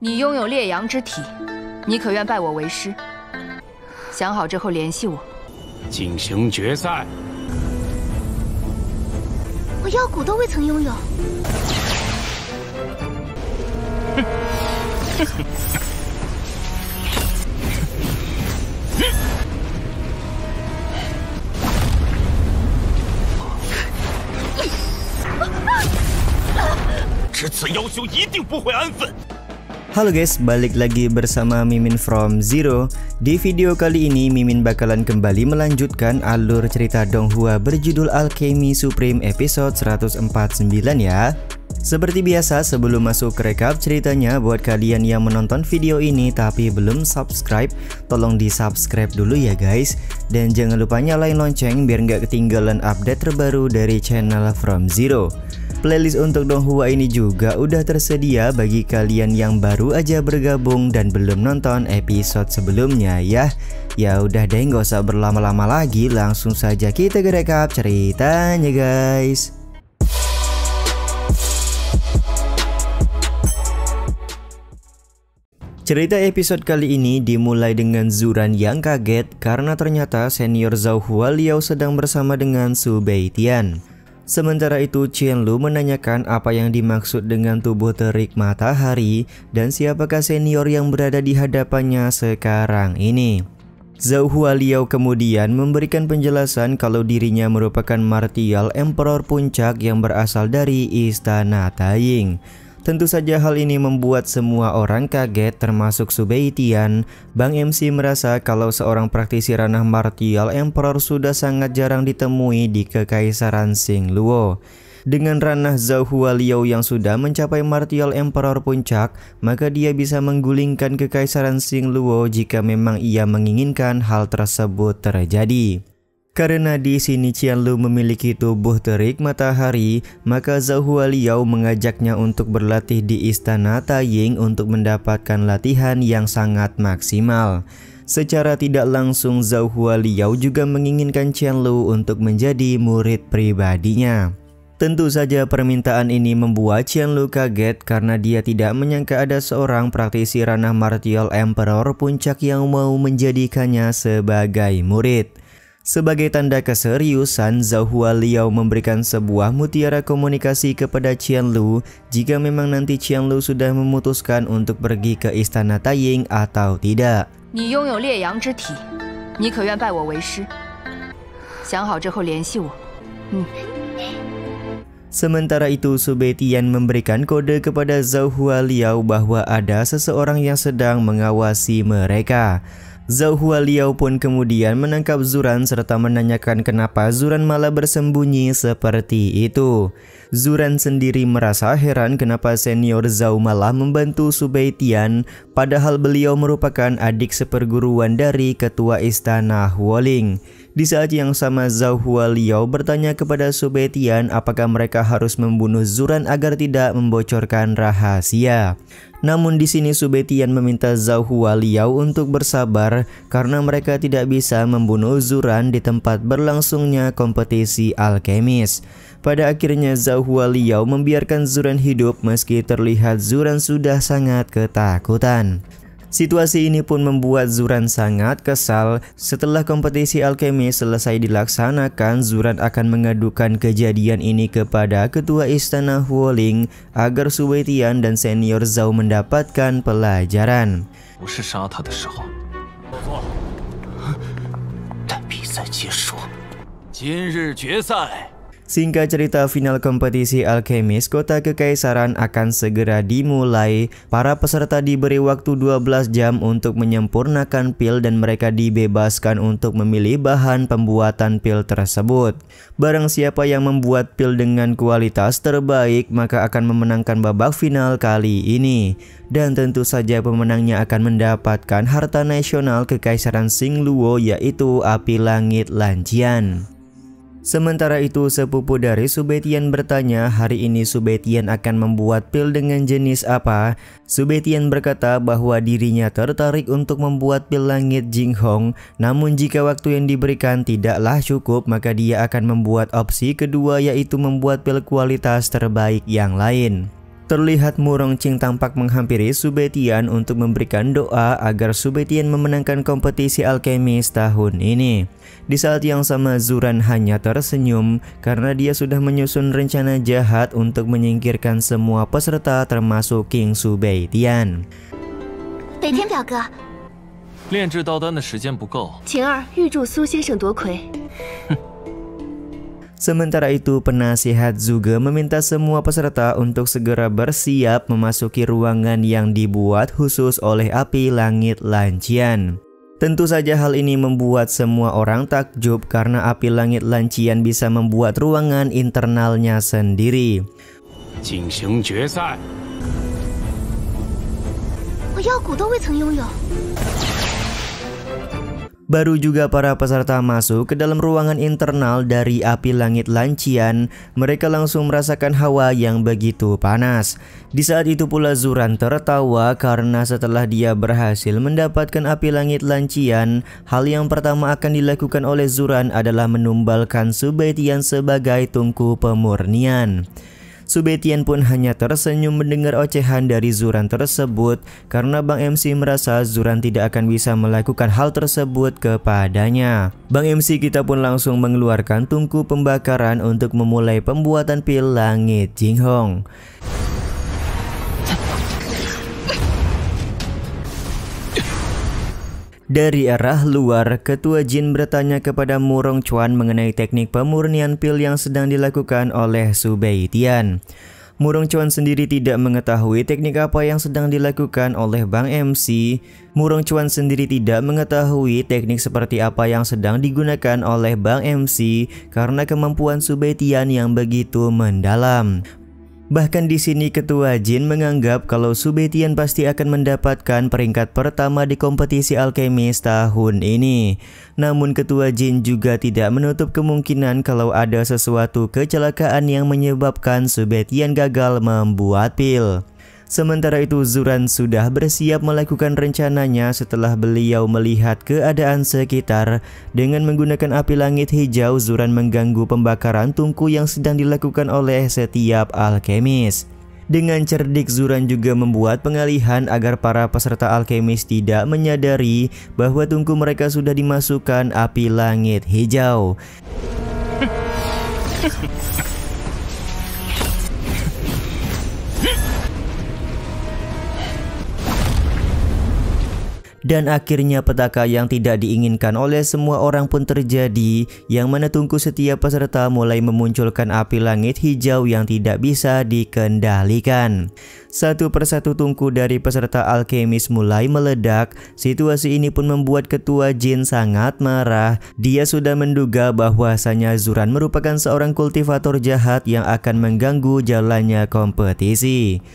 你拥有烈阳之体，你可愿拜我为师？想好之后联系我。进行决赛。我妖骨都未曾拥有。只此妖修一定不会安分。 Halo guys, balik lagi bersama Mimin from Zero. Di video kali ini Mimin bakalan kembali melanjutkan alur cerita Donghua berjudul Alchemy Supreme episode 149 ya. Seperti biasa, sebelum masuk ke recap ceritanya, buat kalian yang menonton video ini tapi belum subscribe, tolong di subscribe dulu ya guys. Dan jangan lupa nyalain lonceng biar nggak ketinggalan update terbaru dari channel From Zero. Playlist untuk Donghua ini juga udah tersedia bagi kalian yang baru aja bergabung dan belum nonton episode sebelumnya ya. Ya udah deh, nggak usah berlama-lama lagi, langsung saja kita ke recap ceritanya guys. Cerita episode kali ini dimulai dengan Zuran yang kaget karena ternyata senior Zhao Hualiao sedang bersama dengan Su Beitian. Sementara itu Qianlu menanyakan apa yang dimaksud dengan tubuh terik matahari dan siapakah senior yang berada di hadapannya sekarang ini. Zhao Hualiao kemudian memberikan penjelasan kalau dirinya merupakan martial emperor puncak yang berasal dari istana Taiying. Tentu saja hal ini membuat semua orang kaget termasuk Su Beitian. Bang MC merasa kalau seorang praktisi ranah martial emperor sudah sangat jarang ditemui di kekaisaran Xingluo. Dengan ranah Zhao Hualiao yang sudah mencapai martial emperor puncak, maka dia bisa menggulingkan kekaisaran Xingluo jika memang ia menginginkan hal tersebut terjadi. Karena di sini Qianlu memiliki tubuh terik matahari, maka Zhao Hualiao mengajaknya untuk berlatih di istana Taiying untuk mendapatkan latihan yang sangat maksimal. Secara tidak langsung Zhao Hualiao juga menginginkan Qianlu untuk menjadi murid pribadinya. Tentu saja permintaan ini membuat Qianlu kaget karena dia tidak menyangka ada seorang praktisi ranah martial emperor puncak yang mau menjadikannya sebagai murid. Sebagai tanda keseriusan, Zhao Hualiao memberikan sebuah mutiara komunikasi kepada Qianlu jika memang nanti Qianlu sudah memutuskan untuk pergi ke istana Taiying atau tidak. 你拥有烈阳之体，你可愿拜我为师？想好之后联系我。Sementara itu Su Beitian memberikan kode kepada Zhao Hualiao bahwa ada seseorang yang sedang mengawasi mereka. Zhao Hualiao pun kemudian menangkap Zuran serta menanyakan kenapa Zuran malah bersembunyi seperti itu. Zuran sendiri merasa heran kenapa senior Zhao malah membantu Su Beitian, padahal beliau merupakan adik seperguruan dari ketua istana Huoling. Di saat yang sama Zhao Hualiao bertanya kepada Su Beitian apakah mereka harus membunuh Zuran agar tidak membocorkan rahasia. Namun di sini Su Beitian meminta Zhao Hualiao untuk bersabar karena mereka tidak bisa membunuh Zuran di tempat berlangsungnya kompetisi alkemis. Pada akhirnya Zhao Hualiao membiarkan Zuran hidup meski terlihat Zuran sudah sangat ketakutan. Situasi ini pun membuat Zuran sangat kesal. Setelah kompetisi alkemi selesai dilaksanakan, Zuran akan mengadukan kejadian ini kepada ketua istana Huoling agar Su Beitian dan senior Zhao mendapatkan pelajaran. Singkat cerita, final kompetisi alkemis kota kekaisaran akan segera dimulai. Para peserta diberi waktu 12 jam untuk menyempurnakan pil dan mereka dibebaskan untuk memilih bahan pembuatan pil tersebut. Barang siapa yang membuat pil dengan kualitas terbaik maka akan memenangkan babak final kali ini. Dan tentu saja pemenangnya akan mendapatkan harta nasional kekaisaran Xingluo, yaitu api langit Lancian. Sementara itu sepupu dari Su Beitian bertanya hari ini Su Beitian akan membuat pil dengan jenis apa. Su Beitian berkata bahwa dirinya tertarik untuk membuat pil langit Jinghong, namun jika waktu yang diberikan tidaklah cukup maka dia akan membuat opsi kedua, yaitu membuat pil kualitas terbaik yang lain. Terlihat Mu Rongqing tampak menghampiri Su Beitian untuk memberikan doa agar Su Beitian memenangkan kompetisi alkemis tahun ini. Di saat yang sama Zuran hanya tersenyum karena dia sudah menyusun rencana jahat untuk menyingkirkan semua peserta termasuk King Su Beitian. 北天表哥， 炼制刀丹的时间不够， 晴儿预祝苏先生夺魁。 Sementara itu, penasihat juga meminta semua peserta untuk segera bersiap memasuki ruangan yang dibuat khusus oleh api langit lancian. Tentu saja hal ini membuat semua orang takjub karena api langit lancian bisa membuat ruangan internalnya sendiri. 进行决赛， 我腰骨都未曾拥有。 Baru juga para peserta masuk ke dalam ruangan internal dari api langit lancian, mereka langsung merasakan hawa yang begitu panas. Di saat itu pula Zuran tertawa karena setelah dia berhasil mendapatkan api langit lancian, hal yang pertama akan dilakukan oleh Zuran adalah menumbalkan Su Beitian sebagai tungku pemurnian. Su Beitian pun hanya tersenyum mendengar ocehan dari Zuran tersebut karena Bang MC merasa Zuran tidak akan bisa melakukan hal tersebut kepadanya. Bang MC kita pun langsung mengeluarkan tungku pembakaran untuk memulai pembuatan pil langit Jinghong. Dari arah luar, Ketua Jin bertanya kepada Mu Rongquan mengenai teknik pemurnian pil yang sedang dilakukan oleh Su Beitian. Mu Rongquan sendiri tidak mengetahui teknik apa yang sedang dilakukan oleh Bang MC. Mu Rongquan sendiri tidak mengetahui teknik seperti apa yang sedang digunakan oleh Bang MC karena kemampuan Su Beitian yang begitu mendalam. Bahkan di sini Ketua Jin menganggap kalau Su Beitian pasti akan mendapatkan peringkat pertama di kompetisi alkemis tahun ini. Namun Ketua Jin juga tidak menutup kemungkinan kalau ada sesuatu kecelakaan yang menyebabkan Su Beitian gagal membuat pil. Sementara itu Zuran sudah bersiap melakukan rencananya setelah beliau melihat keadaan sekitar. Dengan menggunakan api langit hijau, Zuran mengganggu pembakaran tungku yang sedang dilakukan oleh setiap alkemis. Dengan cerdik Zuran juga membuat pengalihan agar para peserta alkemis tidak menyadari bahwa tungku mereka sudah dimasukkan api langit hijau. Dan akhirnya petaka yang tidak diinginkan oleh semua orang pun terjadi, yang mana tungku setiap peserta mulai memunculkan api langit hijau yang tidak bisa dikendalikan. Satu persatu tungku dari peserta alkemis mulai meledak. Situasi ini pun membuat Ketua Jin sangat marah. Dia sudah menduga bahwasanya Zuran merupakan seorang kultivator jahat yang akan mengganggu jalannya kompetisi.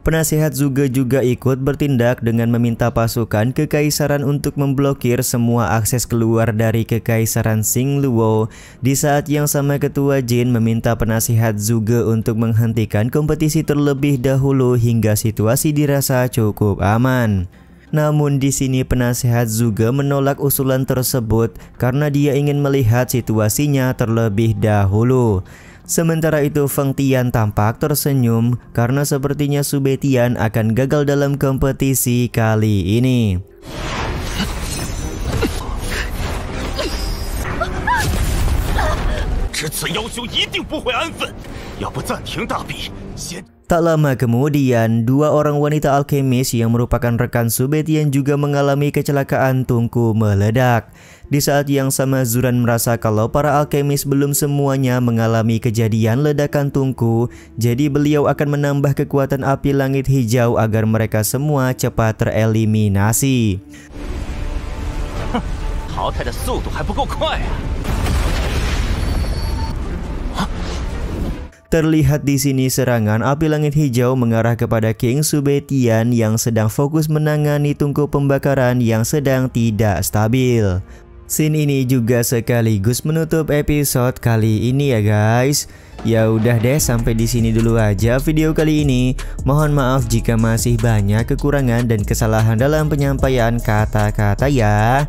Penasihat juga ikut bertindak dengan meminta pasukan kekaisaran untuk memblokir semua akses keluar dari kekaisaran Xingluo. Di saat yang sama Ketua Jin meminta penasihat juga untuk menghentikan kompetisi terlebih dahulu hingga situasi dirasa cukup aman. Namun di sini penasihat juga menolak usulan tersebut karena dia ingin melihat situasinya terlebih dahulu. Sementara itu Feng Tian tampak tersenyum karena sepertinya Su Beitian akan gagal dalam kompetisi kali ini. Tak lama kemudian, dua orang wanita alkemis yang merupakan rekan Su Beitian juga mengalami kecelakaan tungku meledak. Di saat yang sama Zuran merasa kalau para alkemis belum semuanya mengalami kejadian ledakan tungku, jadi beliau akan menambah kekuatan api langit hijau agar mereka semua cepat tereliminasi. Terlihat di sini serangan api langit hijau mengarah kepada King Su Beitian yang sedang fokus menangani tungku pembakaran yang sedang tidak stabil. Scene ini juga sekaligus menutup episode kali ini ya guys. Ya udah deh, sampai di sini dulu aja video kali ini. Mohon maaf jika masih banyak kekurangan dan kesalahan dalam penyampaian kata-kata ya.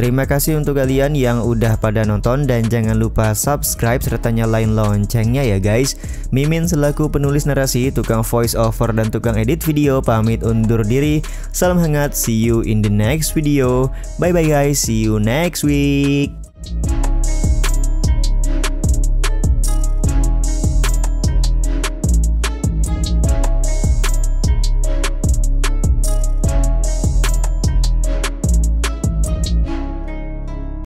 Terima kasih untuk kalian yang udah pada nonton dan jangan lupa subscribe serta nyalain loncengnya ya guys. Mimin selaku penulis narasi, tukang voice over dan tukang edit video pamit undur diri. Salam hangat, see you in the next video. Bye bye guys, see you next week.